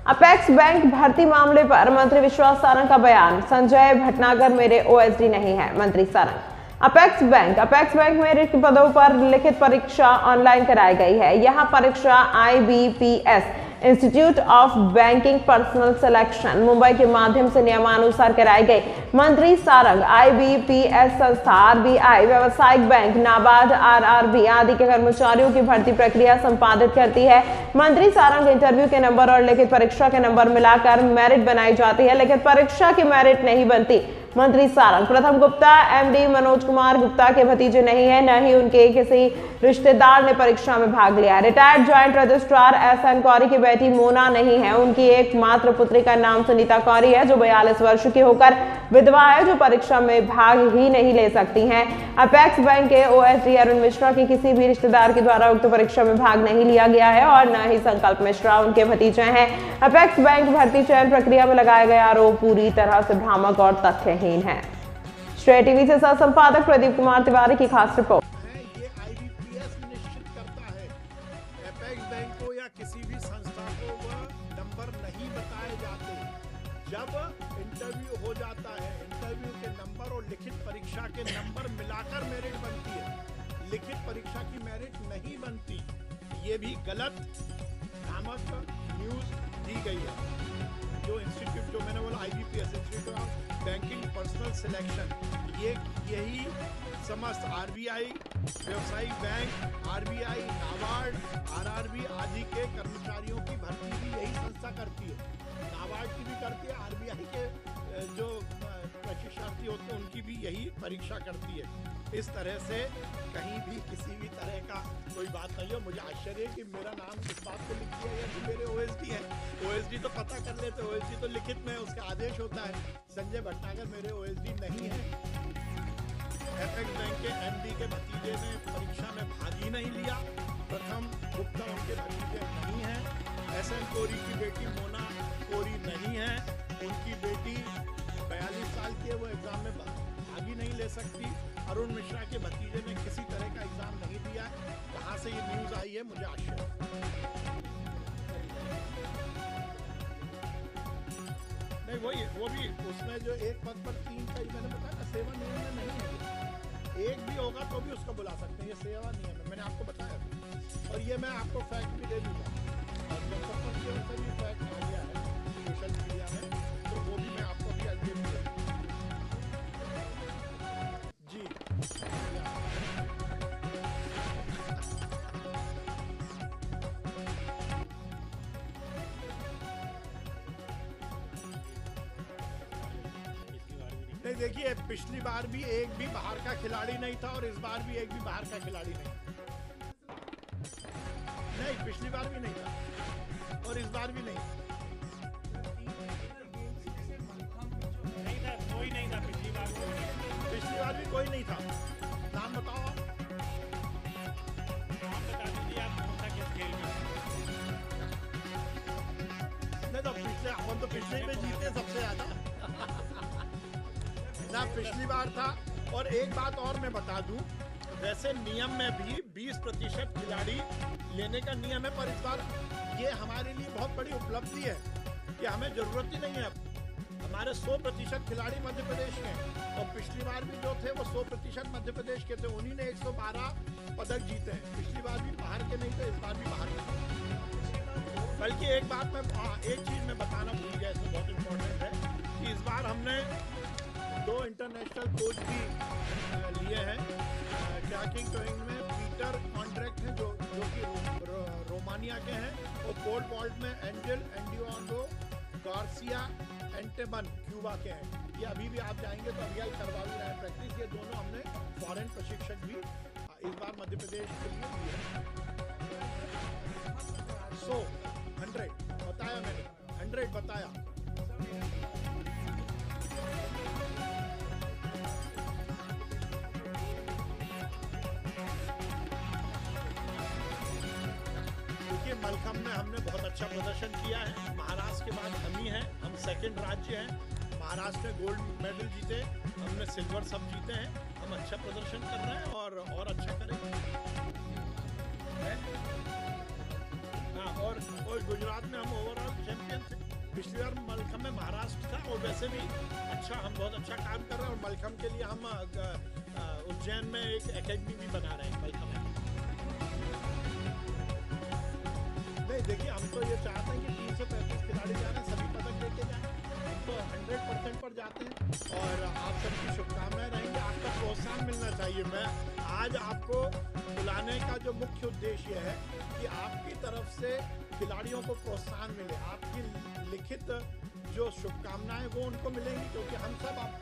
Apex bank भर्ती मामले पर मंत्री विश्वास सारंग का बयान। संजय भटनागर मेरे ओएसडी नहीं है, मंत्री सारंग। अपेक्स बैंक में रिक्त पदों पर लिखित परीक्षा ऑनलाइन कराई गई है। यह परीक्षा IBPS institute of banking personal selection Mumbai के माध्यम से नियमानुसार कराई गई। मंत्री सारंग IBPS संस्था RBI, व्यवसायिक बैंक, नाबार्ड, RRB आदि के कर्मचारियों की भर्ती प्रक्रिया संपादित करती है। मंत्री सारंग इंटरव्यू के नंबर और लिखित परीक्षा के नंबर मिलाकर मेरिट बनाई जाती है। लिखित परीक्षा की मेरिट नहीं बनती। मंत्री सारंग प्रथम गुप्ता MD मनोज कुमार गुप्ता के भतीजे नहीं है, न ही उनके किसी रिश्तेदार ने परीक्षा में भाग लिया। रिटायर्ड ज्वाइंट रजिस्ट्रार SN कौरी की बेटी मोना नहीं है। उनकी एकमात्र पुत्री का नाम सुनीता कौरी है, जो 42 वर्ष की होकर विधवा है, जो परीक्षा में भाग ही नहीं ले सकती हैं। अपेक्स बैंक के OSD अरुण मिश्रा की किसी भी रिश्तेदार के द्वारा उक्त परीक्षा में भाग नहीं लिया गया है और न ही संकल्प मिश्रा उनके भतीजे हैं। अपेक्स बैंक भर्ती चयन प्रक्रिया में लगाए गए आरोप पूरी तरह से भ्रामक और तथ्यहीन है। श्रेय टीवी से सह संपादक प्रदीप कुमार तिवारी की खास रिपोर्ट। ये IBPS निश्चित करता है अपेक्स बैंक को या किसी भी संस्था को वह नंबर नहीं बताए जाते। जब इंटरव्यू हो जाता है, इंटरव्यू के नंबर और लिखित परीक्षा के नंबर मिलाकर मेरिट बनती है। लिखित परीक्षा की मेरिट नहीं बनती। ये भी गलत भ्रामक न्यूज दी गई है। जो इंस्टीट्यूट जो मैंने बोला IBPS institute of banking personal selection, यही समस्त RBI, व्यवसायिक बैंक, RBI, नाबार्ड, RRB आदि के कर्मचारियों की भर्ती भी यही संस्था करती है। नाबार्ड की भी करती है, RBI के जो प्रशिक्षार्थी होते हैं उनकी भी यही परीक्षा करती है। इस तरह से कहीं भी किसी भी तरह का कोई बात नहीं है। मुझे आश्चर्य है कि मेरा नाम इस बात को लिख दिया गया कि मेरे OSD है। OSD तो पता कर लेते, OSD तो लिखित में उसका आदेश होता है। संजय भटनागर मेरे OSD नहीं है। अपेक्स बैंक के MD के भतीजे ने परीक्षा में भाग ही नहीं लिया। प्रथम गुप्ता उनके भतीजे नहीं है। SN कौरी की बेटी मोना कौरी नहीं है। उनकी बेटी 42 साल की है, वो एग्जाम में भाग ही नहीं ले सकती। अरुण मिश्रा के भतीजे ने किसी तरह का एग्जाम नहीं दिया। कहाँ से ये न्यूज आई है, मुझे आश्चर्य। नहीं, वो भी उसमें जो एक पद पर 3 का मैंने बताया ना, सेवा नियम में नहीं है। एक भी होगा तो भी उसको बुला सकते हैं, ये सेवा नियम है, मैंने आपको बताया। और ये मैं आपको फैक्ट भी दे दूंगा। और जनसंपर्क की ओर से भी फैक्ट आ गया है सोशल मीडिया में, तो वो भी मैं आपको भी आगे भी दे दूंगा। जी नहीं, देखिए पिछली बार भी एक भी बाहर का खिलाड़ी नहीं था और इस बार भी एक भी बाहर का खिलाड़ी नहीं। पिछली बार भी नहीं था और इस बार भी नहीं था, कोई नहीं था पिछली बार भी कोई नहीं था। नाम बताओ आप। नाम बता दीजिए आप, कौन सा किस खेल में। नहीं तो पिछले अपन तो पिछले में जीते सबसे ज्यादा ना, पिछली बार था। और एक बात और मैं बता दूं, वैसे नियम में भी 20% खिलाड़ी लेने का नियम है, पर इस बार ये हमारे लिए बहुत बड़ी उपलब्धि है कि हमें जरूरत ही नहीं है। हमारे 100% खिलाड़ी मध्य प्रदेश के हैं और पिछली बार भी जो थे वो 100% मध्य प्रदेश के थे। उन्हीं ने 112 पदक जीते हैं। पिछली बार भी बाहर के नहीं थे, इस बार भी बाहर के। बल्कि एक बात मैं एक चीज मैं बताना भूल गया, इसमें बहुत इंपॉर्टेंट है कि इस बार हमने 2 इंटरनेशनल कोच भी लिए हैं। ट्रैकिंग टोइंग में पीटर कॉन्ट्रैक्ट हैं जो कि रोमानिया के हैं, और पोल वॉल्ट में एंजल एंडियोंडो गार्सिया एंटेबन क्यूबा के हैं। ये अभी भी आप जाएंगे तो अभी करवा भी रहे हैं प्रैक्टिस। ये दोनों हमने फॉरेन प्रशिक्षक भी इस बार मध्य प्रदेश के लिए दिए। 100 बताया मैंने, 100 बताया। मलखंब में हमने बहुत अच्छा प्रदर्शन किया है। महाराष्ट्र के बाद हम ही हैं, हम सेकंड राज्य हैं। महाराष्ट्र में गोल्ड मेडल जीते, हमने सिल्वर सब जीते हैं। हम अच्छा प्रदर्शन कर रहे हैं और अच्छा करेंगे। हाँ, और गुजरात में हम ओवरऑल चैंपियन थे। पिछली बार मलखम में महाराष्ट्र था, और वैसे भी हम बहुत अच्छा काम कर रहे हैं। और मलखम के लिए हम उज्जैन में एक एकेडमी भी बना रहे हैं मलखम में। नहीं, देखिए, हम तो ये चाहते हैं कि 30 से 35 खिलाड़ी जा रहे हैं, सभी पदक लेके जाएं। हम तो 100% पर जाते हैं, और आप सबकी शुभकामनाएं रहेंगी। आपका प्रोत्साहन मिलना चाहिए। मैं आज आपको बुलाने का जो मुख्य उद्देश्य है कि आपकी तरफ से खिलाड़ियों को प्रोत्साहन मिले, आपकी लिखित जो शुभकामनाएं वो उनको मिलेंगी, क्योंकि हम सब आप